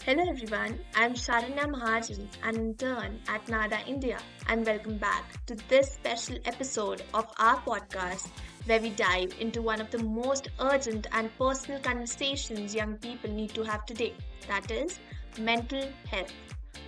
Hello everyone, I'm Sharanya Mahajan, an intern at NADA India, and welcome back to this special episode of our podcast where we dive into one of the most urgent and personal conversations young people need to have today, that is, mental health.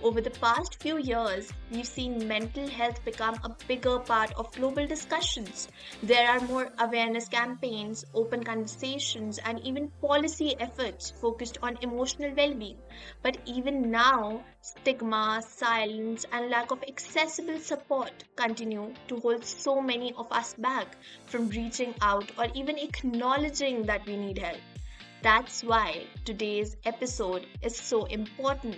Over the past few years, we've seen mental health become a bigger part of global discussions. There are more awareness campaigns, open conversations, and even policy efforts focused on emotional well being. But even now, stigma, silence, and lack of accessible support continue to hold so many of us back from reaching out or even acknowledging that we need help. That's why today's episode is so important.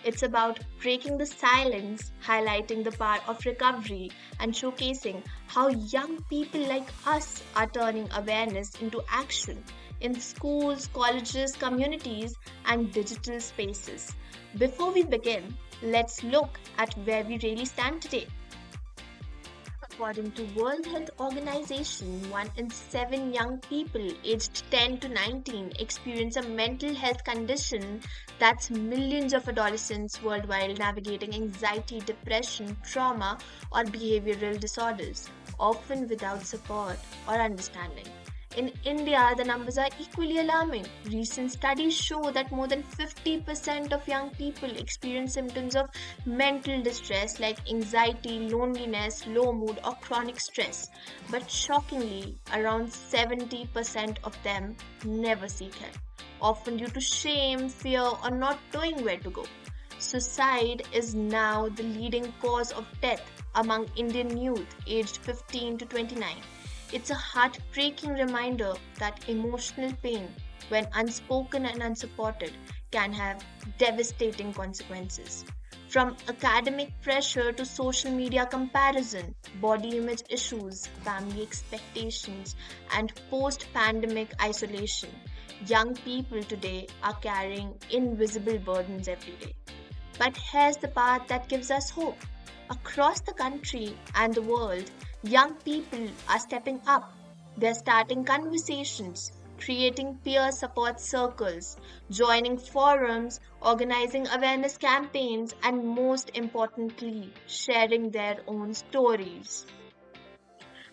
It's about breaking the silence, highlighting the power of recovery, and showcasing how young people like us are turning awareness into action in schools, colleges, communities, and digital spaces. Before we begin, let's look at where we really stand today. According to World Health Organization, 1 in 7 young people aged 10 to 19 experience a mental health condition. That's millions of adolescents worldwide navigating anxiety, depression, trauma, or behavioral disorders, often without support or understanding. In India, the numbers are equally alarming. Recent studies show that more than 50% of young people experience symptoms of mental distress like anxiety, loneliness, low mood, or chronic stress. But shockingly, around 70% of them never seek help, often due to shame, fear, or not knowing where to go. Suicide is now the leading cause of death among Indian youth aged 15 to 29. It's a heartbreaking reminder that emotional pain, when unspoken and unsupported, can have devastating consequences. From academic pressure to social media comparison, body image issues, family expectations, and post pandemic isolation, young people today are carrying invisible burdens every day. But here's the part that gives us hope. Across the country and the world, young people are stepping up. They're starting conversations, creating peer support circles, joining forums, organizing awareness campaigns, and most importantly, sharing their own stories.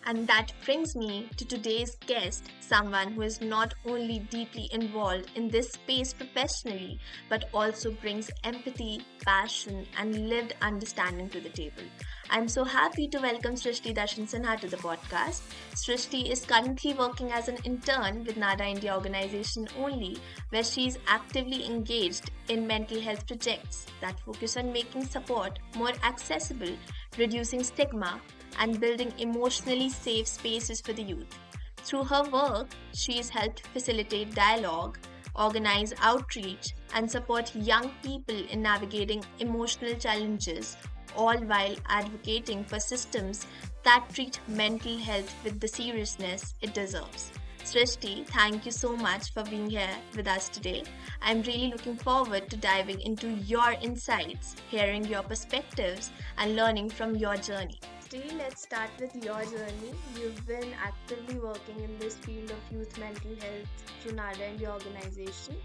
And that brings me to today's guest, someone who is not only deeply involved in this space professionally, but also brings empathy, passion, and lived understanding to the table. I'm so happy to welcome Srishti Darshan Sinha to the podcast. Srishti is currently working as an intern with NADA India organization only, where she is actively engaged in mental health projects that focus on making support more accessible, reducing stigma, and building emotionally safe spaces for the youth. Through her work, she has helped facilitate dialogue, organize outreach, and support young people in navigating emotional challenges, all while advocating for systems that treat mental health with the seriousness it deserves. Srishti, thank you so much for being here with us today. I'm really looking forward to diving into your insights, hearing your perspectives, and learning from your journey. Today, let's start with your journey. You've been actively working in this field of youth mental health through NADA and your organization.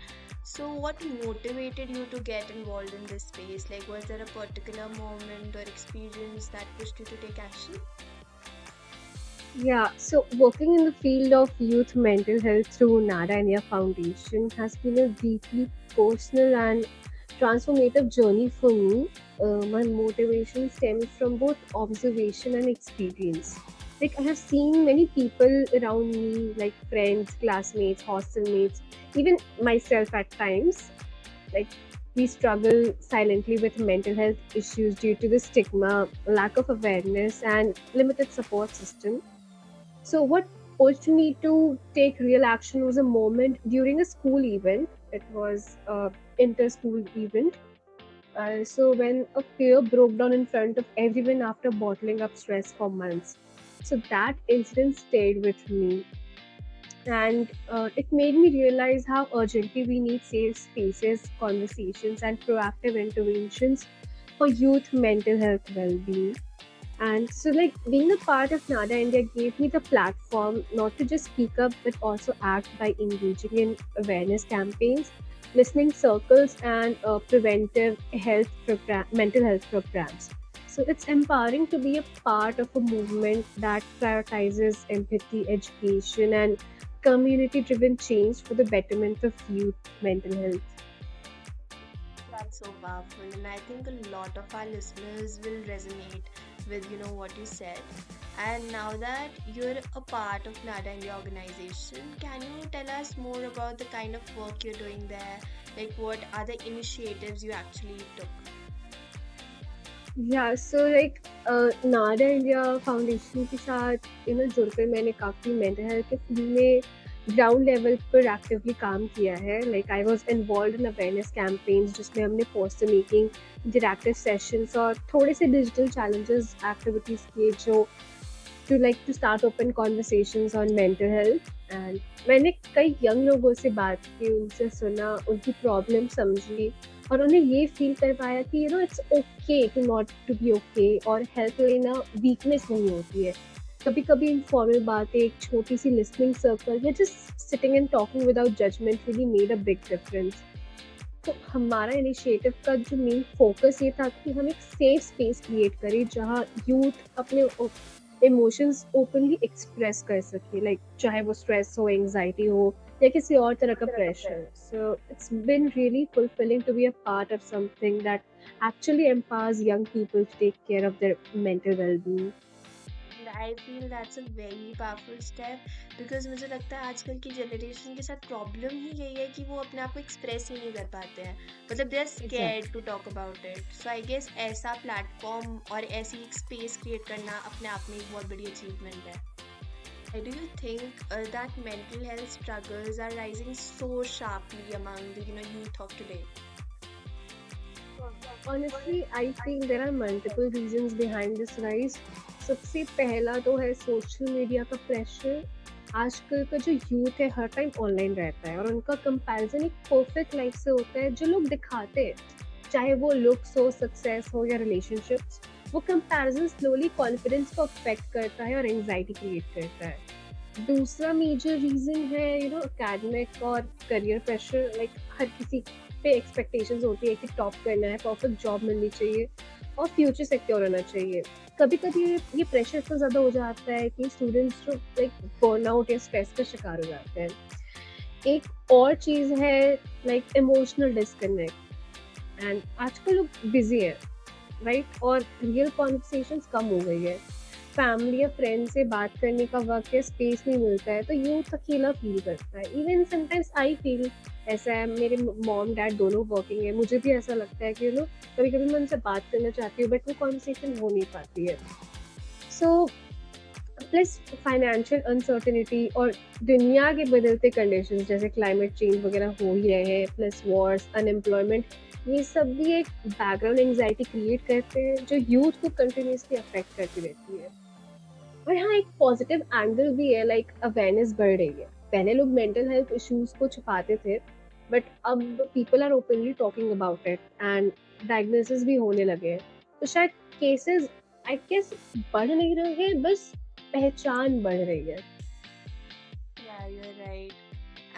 So, what motivated you to get involved in this space? Like, was there a particular moment or experience that pushed you to take action? Yeah, so working in the field of youth mental health through NADA India Foundation has been a deeply personal and transformative journey for me. My motivation stems from both observation and experience. Like, I have seen many people around me, like friends, classmates, hostel mates, even myself at times, like we struggle silently with mental health issues due to the stigma, lack of awareness, and limited support system. So, what pushed me to take real action was a moment during a school event. It was a inter-school event. So, when a peer broke down in front of everyone after bottling up stress for months. So, that incident stayed with me, and it made me realize how urgently we need safe spaces, conversations, and proactive interventions for youth mental health well-being. And so, like, being a part of NADA India gave me the platform not to just speak up but also act by engaging in awareness campaigns, listening circles, and preventive mental health programs. So it's empowering to be a part of a movement that prioritizes empathy, education, and community-driven change for the betterment of youth mental health. That's so powerful, and I think a lot of our listeners will resonate with what you said. And now that you're a part of NADA and the organization, can you tell us more about the kind of work you're doing there? Like, what are the initiatives you actually took? या so like नाडा India foundation के साथ जुड़कर मैंने काफ़ी mental health के field में ground level पर actively काम किया है. Like I was involve in awareness campaigns जिसमें हमने पोस्टर मेकिंग, इंटरैक्टिव सेशंस और थोड़े से डिजिटल चैलेंजेस एक्टिविटीज़ किए जो to start open conversations on mental health. And मैंने कई यंग लोगों से बात की, उनसे सुना, उनकी प्रॉब्लम समझी और उन्हें ये फील करवाया कि it's okay to not to be okay और हेल्प लेना वीकनेस नहीं होती है. कभी कभी इनफॉर्मल बातें, एक छोटी सी लिसनिंग सर्कल या just sitting and talking without judgment really made a big difference. तो हमारा इनिशिएटिव का जो मेन फोकस ये था कि हम एक सेफ स्पेस क्रिएट करें जहाँ यूथ अपने इमोशंस ओपनली एक्सप्रेस कर सके, लाइक चाहे वो स्ट्रेस हो, एंजाइटी हो या किसी और तरह का pressure. So it's been really fulfilling to be a part of something that actually empowers young people to take care of their mental well-being. And I feel that's a very powerful step, because मुझे लगता है आजकल की generation के साथ problem ही यही है कि वो अपने आप को एक्सप्रेस ही नहीं कर पाते हैं. मतलब they are scared to talk about it. So I guess ऐसा प्लेटफॉर्म और ऐसी एक स्पेस क्रिएट करना अपने आप में एक बहुत बड़ी अचीवमेंट है. Do you think that mental health struggles are rising so sharply among the youth of today? Honestly, I feel there are multiple reasons behind this rise. सबसे पहला तो है सोशल मीडिया का प्रेशर. आजकल का जो यूथ है हर टाइम ऑनलाइन रहता है और उनका कंपैरिजन एक परफेक्ट लाइफ से होता है जो लोग दिखाते हैं, चाहे वो लुक्स हो, सक्सेस हो या रिलेशनशिप्स. वो कंपैरिजन स्लोली कॉन्फिडेंस को अफेक्ट करता है और एंजाइटी क्रिएट करता है. दूसरा मेजर रीज़न है एकेडमिक और करियर प्रेशर. लाइक हर किसी पे एक्सपेक्टेशंस होती है कि टॉप करना है, परफेक्ट जॉब मिलनी चाहिए और फ्यूचर सिक्योर होना चाहिए. कभी कभी ये प्रेशर इतना ज़्यादा हो जाता है कि स्टूडेंट्स जो लाइक बर्नआउट या स्ट्रेस का शिकार हो जाते हैं. एक और चीज़ है लाइक इमोशनल डिस्कनेक्ट. एंड आजकल लोग बिजी है, राइट, और रियल कॉन्वर्सेशंस कम हो गई है. फैमिली या फ्रेंड से बात करने का वक्त या स्पेस नहीं मिलता है तो यूथ अकेला फील करता है. इवन समटाइम्स आई फील ऐसा है. मेरे मॉम डैड दोनों वर्किंग है, मुझे भी ऐसा लगता है कि कभी कभी मैं उनसे बात करना चाहती हूँ बट वो कॉन्वर्सेशन हो नहीं पाती है. सो प्लस फाइनेंशियल अनसर्टेनिटी और दुनिया के बदलते कंडीशंस जैसे क्लाइमेट चेंज वगैरह हो ही रहे हैं, प्लस वॉर्स, अनएम्प्लॉयमेंट, ये सब भी एक बैकग्राउंड एंजाइटी क्रिएट करते हैं जो यूथ को कंटिन्यूसली अफेक्ट करती रहती है. और हाँ, एक पॉजिटिव एंगल भी है. लाइक अवेयरनेस बढ़ रही है. पहले लोग मेंटल हेल्थ इश्यूज को छुपाते थे बट अब people are openly talking about it and diagnosis भी होने लगे हैं. तो शायद केसेस आई गेस बढ़ नहीं रहे हैं, बस पहचान बढ़ रही है. Yeah, you're right.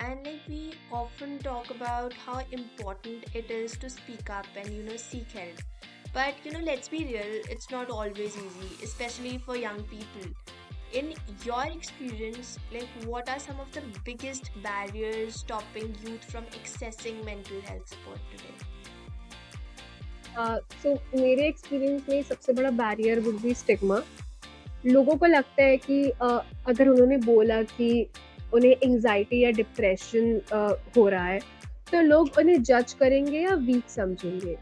And like we often talk about how important it is to speak up and seek help. But let's be real, it's not always easy, especially for young people. In your experience, like what are some of the biggest barriers stopping youth from accessing mental health support today? सो मेरे experience में सबसे बड़ा barrier would be stigma. लोगों को लगता है कि अगर उन्होंने बोला कि उन्हें एंजाइटी या डिप्रेशन हो रहा है तो लोग उन्हें जज करेंगे या वीक समझेंगे.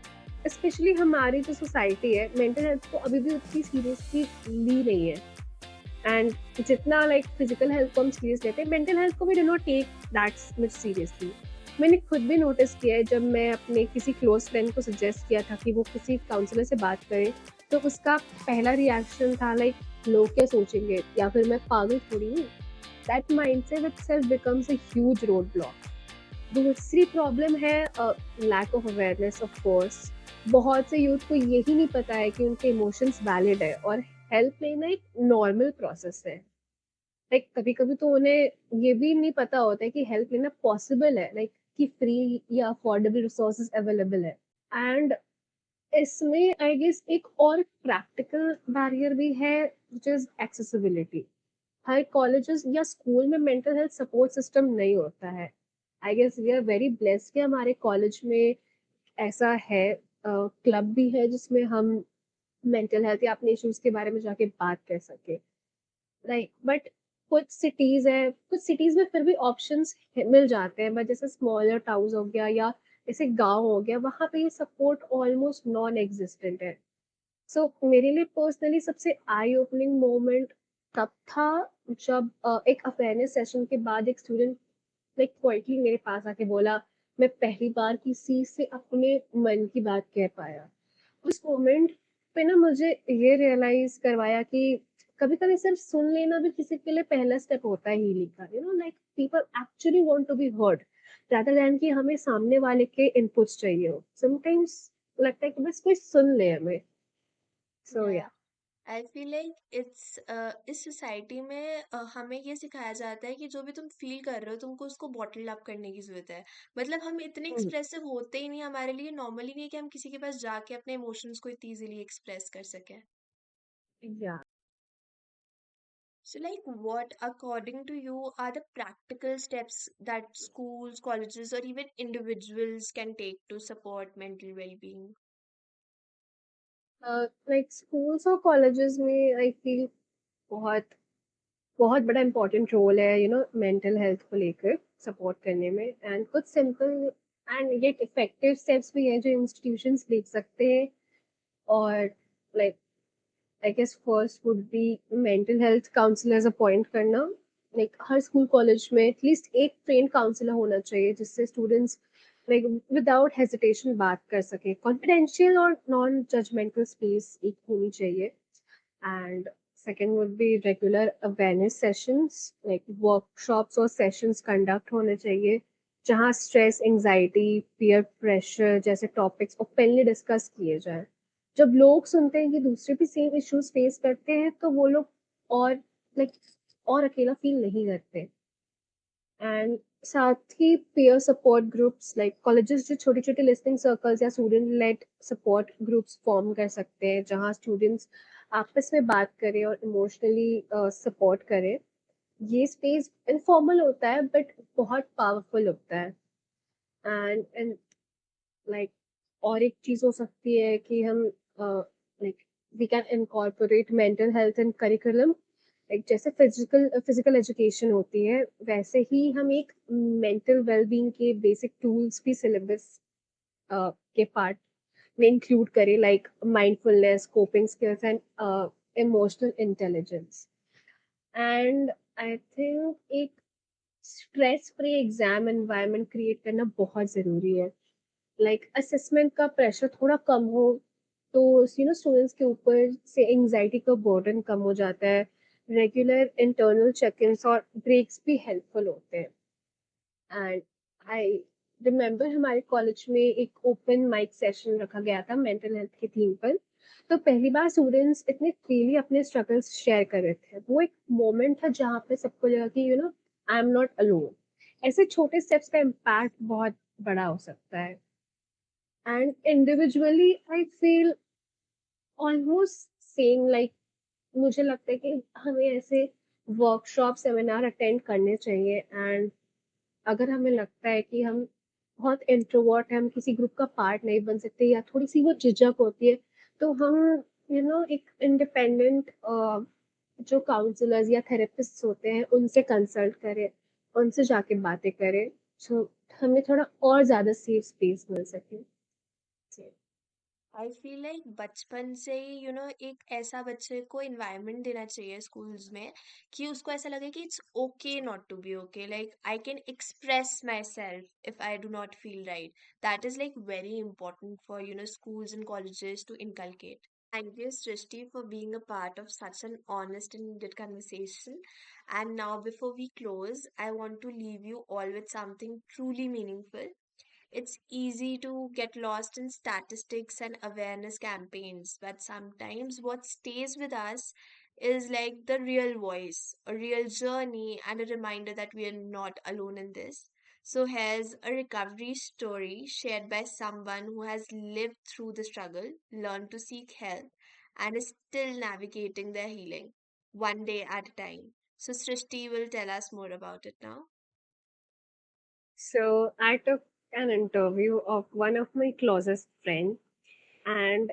स्पेशली हमारी जो सोसाइटी है मेंटल हेल्थ को अभी भी उतनी सीरियसली ली नहीं है. एंड जितना लाइक फिजिकल हेल्थ को हम सीरियस लेते हैं, मेंटल हेल्थ को भी do not take that much seriously. मैंने खुद भी नोटिस किया है, जब मैं अपने किसी क्लोज फ्रेंड को सजेस्ट किया था कि वो किसी काउंसलर से बात करे तो उसका पहला रिएक्शन था लाइक लोग क्या सोचेंगे या फिर मैं पागल थोड़ी हूँ. That mindset itself becomes a huge roadblock. दूसरी प्रॉब्लम है lack of awareness. Of course बहुत से यूथ को यही नहीं पता है कि उनके इमोशंस वैलिड है और हेल्प लेना एक नॉर्मल प्रोसेस है. लाइक कभी कभी तो उन्हें ये भी नहीं पता होता है कि हेल्प लेना पॉसिबल है. लाइक कि फ्री या अफोर्डेबल रिसोर्सेज अवेलेबल है। एंड इसमें आई गेस एक और प्रैक्टिकल बैरियर भी है, विच इज एक्सेसिबिलिटी। हर कॉलेजेस या स्कूल में मेंटल हेल्थ सपोर्ट सिस्टम नहीं होता है। I guess we are very blessed कि हमारे कॉलेज में ऐसा है, क्लब भी है जिसमें हम मेंटल हेल्थ या अपने इश्यूज के बारे में जाके बात कर सके। राइट, बट कुछ सिटीज में फिर भी ऑप्शंस मिल जाते हैं, बट जैसे स्मॉलर टाउन्स हो गया या जैसे गांव हो गया, वहां पे ये सपोर्ट ऑलमोस्ट नॉन एग्जिस्टेंट है। सो मेरे लिए पर्सनली सबसे आई ओपनिंग मोमेंट तब था जब एक अवेयरनेस सेशन के बाद एक स्टूडेंट लाइक क्वाइटली मेरे पास आके बोला, मैं पहली बार किसी से अपने मन की बात कह पाया। उस मोमेंट पे ना मुझे ये रियलाइज करवाया कि कभी कभी सिर्फ सुन लेना भी किसी के लिए पहला स्टेप होता है हीलिंग का। Like people actually want to be heard rather than कि हमें सामने वाले के इनपुट्स चाहिए हो। समटाइम्स लगता है कि बस कोई सुन ले हमें। सो या या। आई फील लाइक इट्स इस सोसाइटी में हमें ये सिखाया जाता है कि जो भी तुम फील कर रहे हो तुमको उसको बॉटल अप करने की जरूरत है। मतलब हम इतने एक्सप्रेसिव होते ही नहीं, हमारे लिए नॉर्मली नहीं है कि हम किसी के पास जाके अपने इमोशंस को इतनी इजीली एक्सप्रेस कर सकें। या So, like, what, according to you, are the practical steps that schools, colleges, or even individuals can take to support mental well-being? Like schools और कॉलेजेस में आई फील बहुत बहुत बड़ा इम्पोर्टेंट रोल है mental health को लेकर support करने में। एंड कुछ सिंपल एंड ये इफेक्टिव स्टेप्स भी हैं जो इंस्टीट्यूशंस ले सकते हैं। और like I guess first would be mental health counsellors appoint करना। लाइक हर स्कूल कॉलेज में एटलीस्ट एक ट्रेन काउंसलर होना चाहिए जिससे स्टूडेंट्स लाइक विदाउट हेजिटेशन बात कर सके। कॉन्फिडेंशियल और नॉन जजमेंटल स्पेस एक होनी चाहिए। And second would be regular awareness sessions, like workshops और sessions conduct होने चाहिए जहाँ स्ट्रेस, एंजाइटी, पीयर प्रेशर जैसे टॉपिक्स ओपनली डिस्कस किए जाएं। जब लोग सुनते हैं कि दूसरे भी सेम इश्यूज फेस करते हैं तो वो लोग और लाइक और अकेला फील नहीं करते। एंड साथ ही peer support groups like colleges जो छोटे छोटे लिसनिंग सर्कल्स या student led support groups form कर सकते हैं जहाँ स्टूडेंट्स आपस में बात करें और इमोशनली सपोर्ट करें। ये स्पेस इनफॉर्मल होता है बट बहुत पावरफुल होता है। एंड लाइक और एक चीज हो सकती है कि हम like we can incorporate mental health in curriculum. Like जैसे फिजिकल एजुकेशन होती है वैसे ही हम एक मेंटल वेलबींग के बेसिक टूल्स भी सिलेबस के पार्ट में इंक्लूड करें, like mindfulness, coping skills and emotional intelligence. And I think एक stress free exam environment create करना बहुत ज़रूरी है। लाइक असेसमेंट का प्रेशर थोड़ा कम हो तो स्टूडेंट्स के ऊपर से एंजाइटी का बर्डन कम हो जाता है। रेगुलर इंटरनल चेक ins और ब्रेक्स भी हेल्पफुल होते हैं। एंड आई रिमेम्बर हमारे कॉलेज में एक ओपन माइक सेशन रखा गया था मेंटल हेल्थ की थीम पर। तो पहली बार स्टूडेंट्स इतने फ्रीली अपने स्ट्रगल्स शेयर कर रहे थे। वो एक मोमेंट था जहाँ पे सबको लगा कि आई एम नॉट अलोन। ऐसे छोटे स्टेप्स का इम्पैक्ट बहुत बड़ा हो सकता है। And individually I feel almost same, like मुझे लगता है कि हमें ऐसे वर्कशॉप सेमिनार अटेंड करने चाहिए। एंड अगर हमें लगता है कि हम बहुत इंट्रोवर्ट हैं, हम किसी ग्रुप का पार्ट नहीं बन सकते या थोड़ी सी वो झिझक होती है, तो हम एक इंडिपेंडेंट जो काउंसलर्स या थेरेपिस्ट होते हैं उनसे कंसल्ट करें, उनसे जाके बातें करें, तो हमें थोड़ा और ज्यादा सेफ स्पेस मिल सके। आई फील लाइक बचपन से ही एक ऐसा बच्चे को इन्वायरमेंट देना चाहिए स्कूल्स में कि उसको ऐसा लगे कि it's okay not to be okay, like I can express myself if I do not feel right. That is like very important for schools and colleges to inculcate. Thank you, Srishti, for being a part of such an honest and good conversation. And now, before we close, I want to leave you all with something truly meaningful. It's easy to get lost in statistics and awareness campaigns, but sometimes what stays with us is like the real voice, a real journey, and a reminder that we are not alone in this. So here's a recovery story shared by someone who has lived through the struggle, learned to seek help, and is still navigating their healing one day at a time. So Srishti will tell us more about it now. So I took an interview of one of my closest friends, and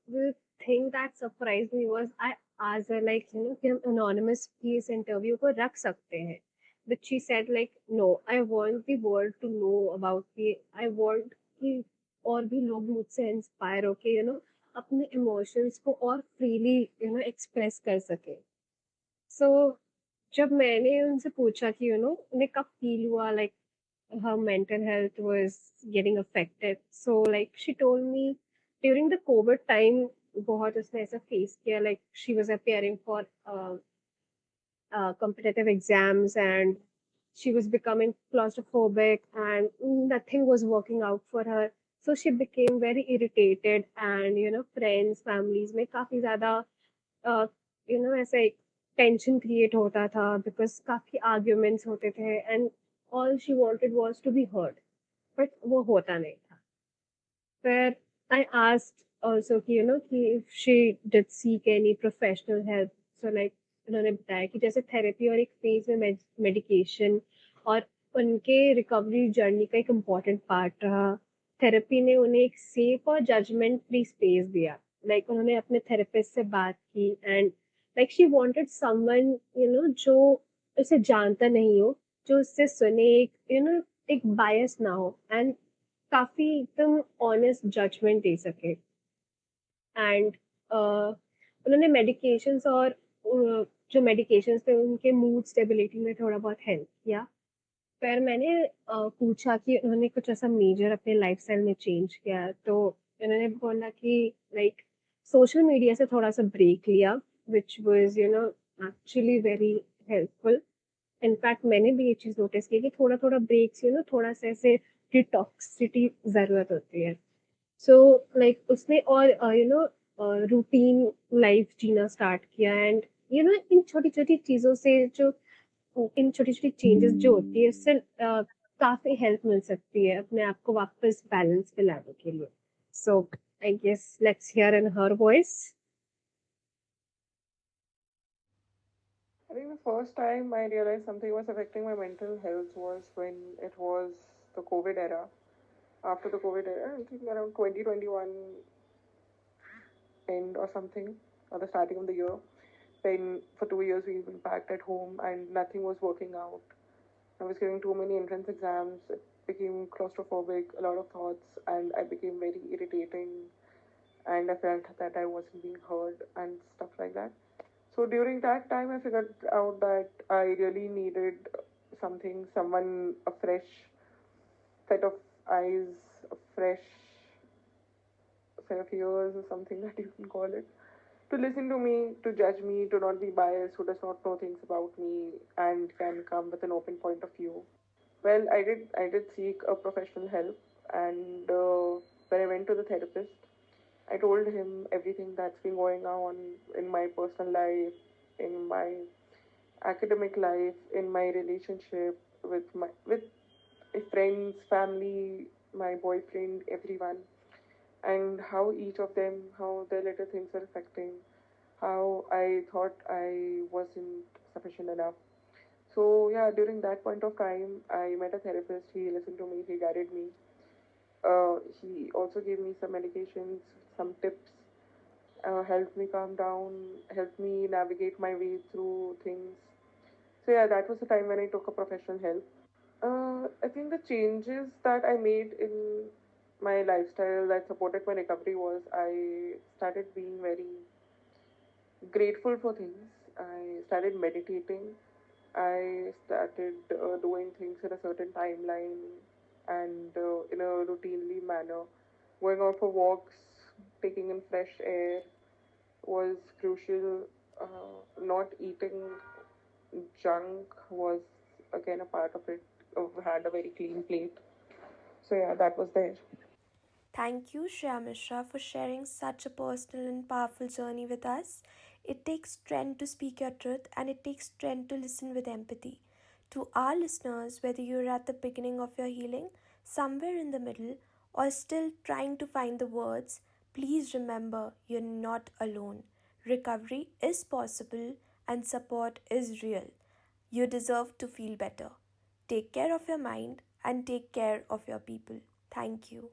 the thing that surprised me was I asked her like, कि हम anonymous की इस interview को रख सकते हैं. But she said like, no, I want the world to know about me. I want कि और भी लोग मुझसे इंस्पायर होके अपने इमोशंस को और फ्रीली एक्सप्रेस कर सके. सो जब मैंने उनसे पूछा कि उन्हें कब फील हुआ like her mental health was getting affected. So like she told me during the COVID time बहुत उसने ऐसा face किया like she was appearing for competitive exams and she was becoming claustrophobic and nothing was working out for her. So she became very irritated and friends families में काफी ज्यादा ऐसे tension create होता था बिकॉज काफी arguments होते थे and all she wanted was to be heard, but वो होता नहीं था. Where I asked also कि if she did seek any professional help. So like उन्होंने बताया कि जैसे थेरेपी और एक फेज में मेडिकेशन और उनके रिकवरी जर्नी का एक इम्पॉर्टेंट पार्ट रहा. थेरेपी ने उन्हें एक सेफ और जजमेंट फ्री स्पेस दिया. लाइक उन्होंने अपने थेरेपिस्ट से बात की and like she wanted someone जो उसे जानता नहीं हो, जो उससे सुने, एक एक बायस ना हो एंड काफी एकदम ऑनेस्ट जजमेंट दे सके. एंड उन्होंने मेडिकेशंस और जो मेडिकेशंस थे उनके मूड स्टेबिलिटी में थोड़ा बहुत हेल्प किया. फिर मैंने पूछा कि उन्होंने कुछ ऐसा मेजर अपने लाइफस्टाइल में चेंज किया, तो उन्होंने बोला कि लाइक सोशल मीडिया से थोड़ा सा ब्रेक लिया which was actually very helpful. In fact मैंने भी ये चीज़ नोटिस की कि थोड़ा-थोड़ा ब्रेक्स थोड़ा सा ऐसे डिटॉक्सिटी ज़रूरत होती है. सो लाइक उसने और रूटीन लाइफ जीना स्टार्ट किया एंड इन छोटी-छोटी चीज़ों से जो इन छोटी-छोटी चेंजेस जो होती है उससे काफ़ी हेल्प मिल सकती है अपने आप को वापस बैलेंस पे लाने के लिए. So I guess let's hear in her voice. I think the first time I realized something was affecting my mental health was when it was the COVID era. After the COVID era, I think around 2021 end or something, or the starting of the year, when for 2 years we've been packed at home and nothing was working out. I was giving too many entrance exams, it became claustrophobic, a lot of thoughts, and I became very irritating, and I felt that I wasn't being heard and stuff like that. So during that time, I figured out that I really needed someone, a fresh set of eyes, a fresh set of ears, or something that you can call it, to listen to me, to judge me, to not be biased, who does not know things about me, and can come with an open point of view. Well, I did seek a professional help, and when I went to the therapist, I told him everything that's been going on in my personal life, in my academic life, in my relationship with friends, family, my boyfriend, everyone, and how each of them, how their little things are affecting, how I thought I wasn't sufficient enough. So yeah, during that point of time, I met a therapist. He listened to me. He guided me. He also gave me some medications, some tips, helped me calm down, helped me navigate my way through things. So yeah, that was the time when I took a professional help. I think the changes that I made in my lifestyle that supported my recovery was I started being very grateful for things. I started meditating. I started doing things in a certain timeline and in a routinely manner. Going out for walks, taking in fresh air was crucial. Not eating junk was again a part of it. Had a very clean plate. So yeah, that was there. Thank you, Shreya Mishra, for sharing such a personal and powerful journey with us. It takes strength to speak your truth, and it takes strength to listen with empathy. To our listeners, whether you're at the beginning of your healing, somewhere in the middle, or still trying to find the words, please remember you're not alone. Recovery is possible and support is real. You deserve to feel better. Take care of your mind and take care of your people. Thank you.